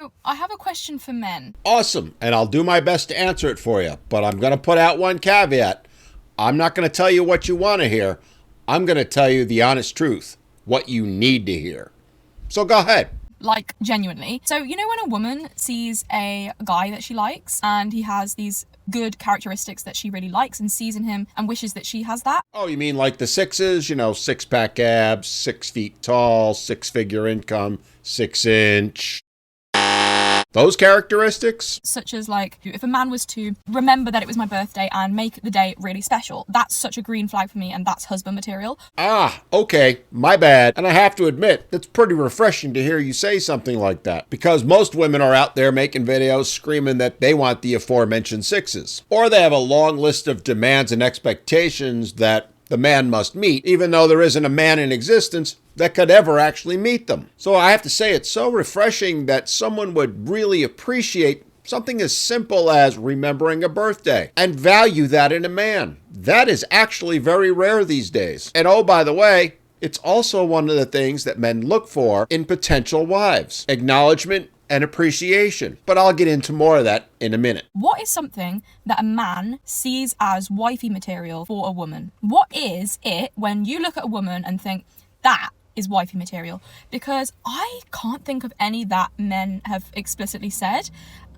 So, I have a question for men. Awesome, and I'll do my best to answer it for you, but I'm going to put out one caveat. I'm not going to tell you what you want to hear. I'm going to tell you the honest truth, what you need to hear. So go ahead. Like, genuinely. So, you know when a woman sees a guy that she likes and he has these good characteristics that she really likes and sees in him and wishes that she has that? Oh, you mean like the sixes? You know, 6-pack abs, 6 feet tall, 6-figure income, 6-inch. Those characteristics? Such as, like, if a man was to remember that it was my birthday and make the day really special, that's such a green flag for me, and that's husband material. Ah, okay, my bad. And I have to admit, it's pretty refreshing to hear you say something like that, because most women are out there making videos screaming that they want the aforementioned sixes. Or they have a long list of demands and expectations that the man must meet, even though there isn't a man in existence that could ever actually meet them. So I have to say, it's so refreshing that someone would really appreciate something as simple as remembering a birthday and value that in a man. That is actually very rare these days. And oh, by the way, it's also one of the things that men look for in potential wives: acknowledgement and appreciation. But I'll get into more of that in a minute. What is something that a man sees as wifey material for a woman? What is it when you look at a woman and think, that is wifey material? Because I can't think of any that men have explicitly said,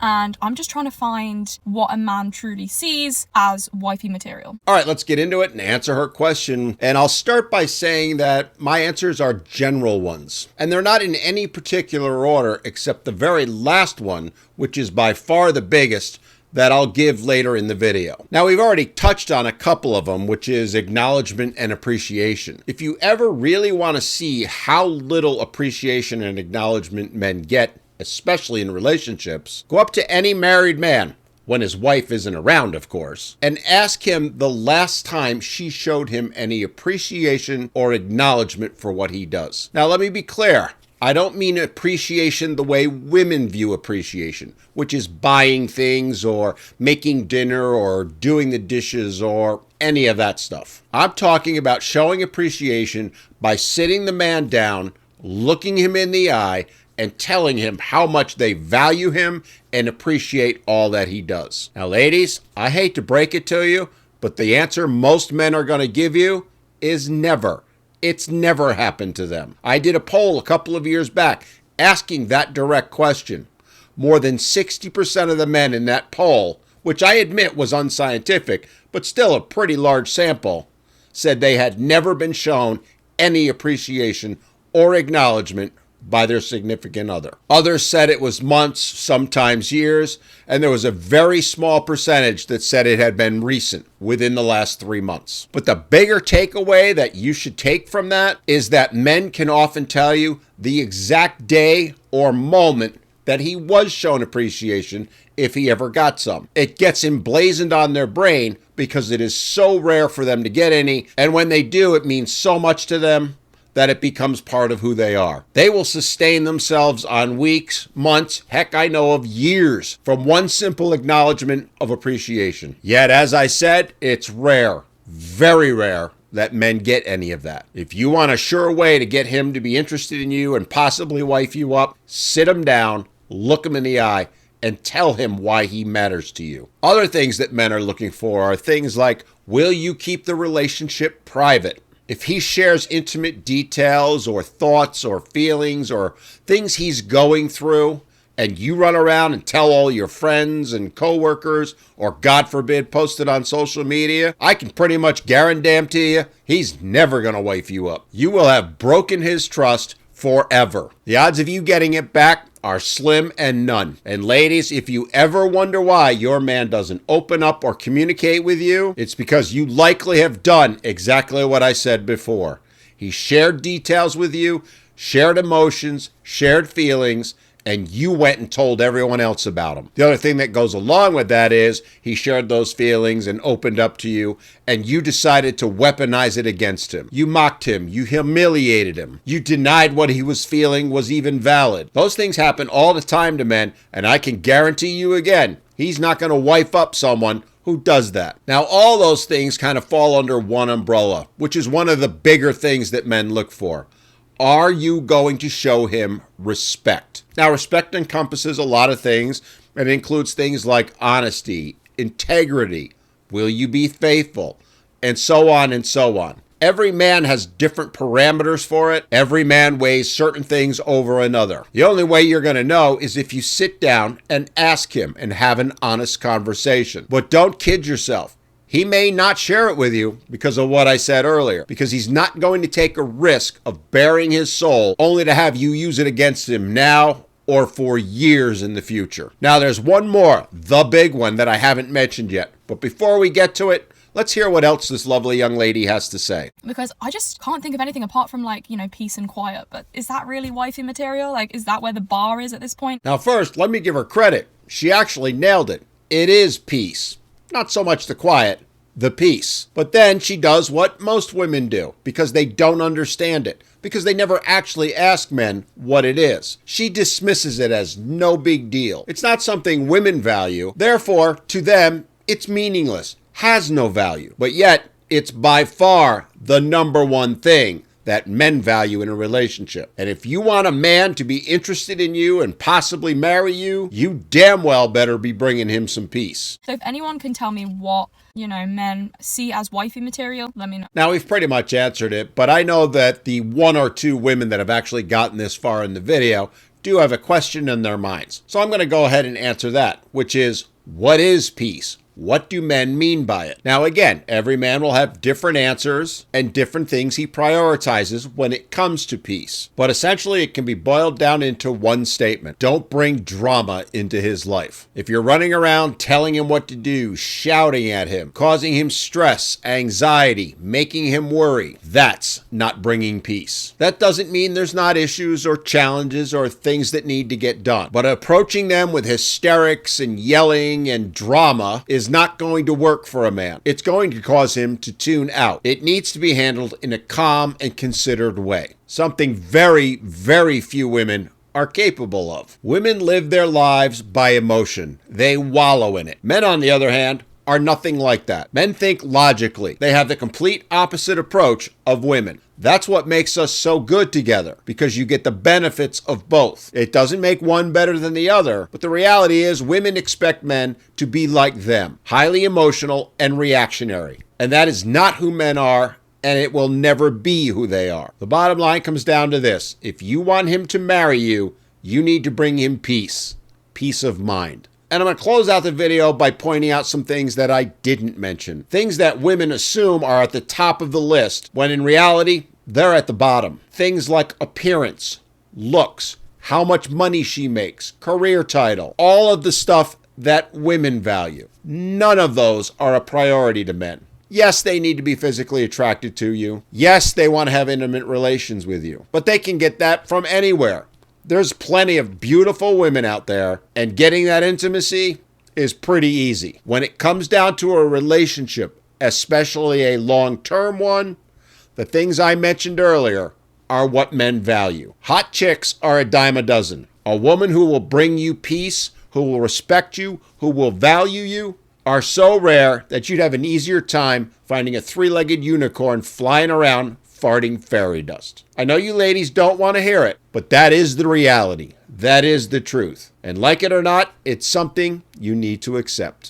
and I'm just trying to find what a man truly sees as wifey material. All right, let's get into it and answer her question. And I'll start by saying that my answers are general ones, and they're not in any particular order except the very last one, which is by far the biggest, that I'll give later in the video. Now, we've already touched on a couple of them, which is acknowledgement and appreciation. If you ever really want to see how little appreciation and acknowledgement men get, especially in relationships, go up to any married man, when his wife isn't around, of course, and ask him the last time she showed him any appreciation or acknowledgement for what he does. Now, let me be clear. I don't mean appreciation the way women view appreciation, which is buying things or making dinner or doing the dishes or any of that stuff. I'm talking about showing appreciation by sitting the man down, looking him in the eye, and telling him how much they value him and appreciate all that he does. Now, ladies, I hate to break it to you, but the answer most men are going to give you is never. It's never happened to them. I did a poll a couple of years back asking that direct question. More than 60% of the men in that poll, which I admit was unscientific, but still a pretty large sample, said they had never been shown any appreciation or acknowledgement by their significant other. Others said it was months, sometimes years, and there was a very small percentage that said it had been recent, within the last 3 months. But the bigger takeaway that you should take from that is that men can often tell you the exact day or moment that he was shown appreciation if he ever got some. It gets emblazoned on their brain because it is so rare for them to get any, and when they do, it means so much to them that it becomes part of who they are. They will sustain themselves on weeks, months, heck, I know of years, from one simple acknowledgement of appreciation. Yet, as I said, it's rare, very rare, that men get any of that. If you want a sure way to get him to be interested in you and possibly wife you up, sit him down, look him in the eye, and tell him why he matters to you. Other things that men are looking for are things like, will you keep the relationship private? If he shares intimate details or thoughts or feelings or things he's going through, and you run around and tell all your friends and coworkers, or God forbid, post it on social media, I can pretty much guarantee you, he's never going to wife you up. You will have broken his trust forever. The odds of you getting it back are slim and none. And ladies, if you ever wonder why your man doesn't open up or communicate with you, it's because you likely have done exactly what I said before. He shared details with you, shared emotions, shared feelings, and you went and told everyone else about him. The other thing that goes along with that is he shared those feelings and opened up to you, and you decided to weaponize it against him. You mocked him. You humiliated him. You denied what he was feeling was even valid. Those things happen all the time to men, and I can guarantee you again, he's not going to wife up someone who does that. Now, all those things kind of fall under one umbrella, which is one of the bigger things that men look for. Are you going to show him respect? Now, respect encompasses a lot of things. It includes things like honesty, integrity, will you be faithful, and so on and so on. Every man has different parameters for it. Every man weighs certain things over another. The only way you're going to know is if you sit down and ask him and have an honest conversation. But don't kid yourself. He may not share it with you because of what I said earlier, because he's not going to take a risk of bearing his soul only to have you use it against him now or for years in the future. Now, there's one more, the big one that I haven't mentioned yet. But before we get to it, let's hear what else this lovely young lady has to say. Because I just can't think of anything apart from, like, peace and quiet. But is that really wifey material? Like, is that where the bar is at this point? Now, first, let me give her credit. She actually nailed it. It is peace. Not so much the quiet, the peace. But then she does what most women do because they don't understand it, because they never actually ask men what it is. She dismisses it as no big deal. It's not something women value. Therefore, to them, it's meaningless, has no value. But yet, it's by far the number one thing that men value in a relationship. And if you want a man to be interested in you and possibly marry you, you damn well better be bringing him some peace. So if anyone can tell me what, men see as wifey material, let me know. Now, we've pretty much answered it, but I know that the one or two women that have actually gotten this far in the video do have a question in their minds. So I'm going to go ahead and answer that, which is, what is peace? What do men mean by it? Now, again, every man will have different answers and different things he prioritizes when it comes to peace. But essentially, it can be boiled down into one statement. Don't bring drama into his life. If you're running around telling him what to do, shouting at him, causing him stress, anxiety, making him worry, that's not bringing peace. That doesn't mean there's not issues or challenges or things that need to get done. But approaching them with hysterics and yelling and drama is not going to work for a man. It's going to cause him to tune out. It needs to be handled in a calm and considered way. Something very, very few women are capable of. Women live their lives by emotion. They wallow in it. Men, on the other hand, are nothing like that. Men think logically. They have the complete opposite approach of women. That's what makes us so good together, because you get the benefits of both. It doesn't make one better than the other, but the reality is women expect men to be like them, highly emotional and reactionary. And that is not who men are, and it will never be who they are. The bottom line comes down to this. If you want him to marry you, you need to bring him peace of mind. And I'm going to close out the video by pointing out some things that I didn't mention. Things that women assume are at the top of the list, when in reality, they're at the bottom. Things like appearance, looks, how much money she makes, career title, all of the stuff that women value. None of those are a priority to men. Yes, they need to be physically attracted to you. Yes, they want to have intimate relations with you. But they can get that from anywhere. There's plenty of beautiful women out there, and getting that intimacy is pretty easy. When it comes down to a relationship, especially a long-term one, the things I mentioned earlier are what men value. Hot chicks are a dime a dozen. A woman who will bring you peace, who will respect you, who will value you, are so rare that you'd have an easier time finding a three-legged unicorn flying around farting fairy dust. I know you ladies don't want to hear it, but that is the reality. That is the truth. And like it or not, it's something you need to accept.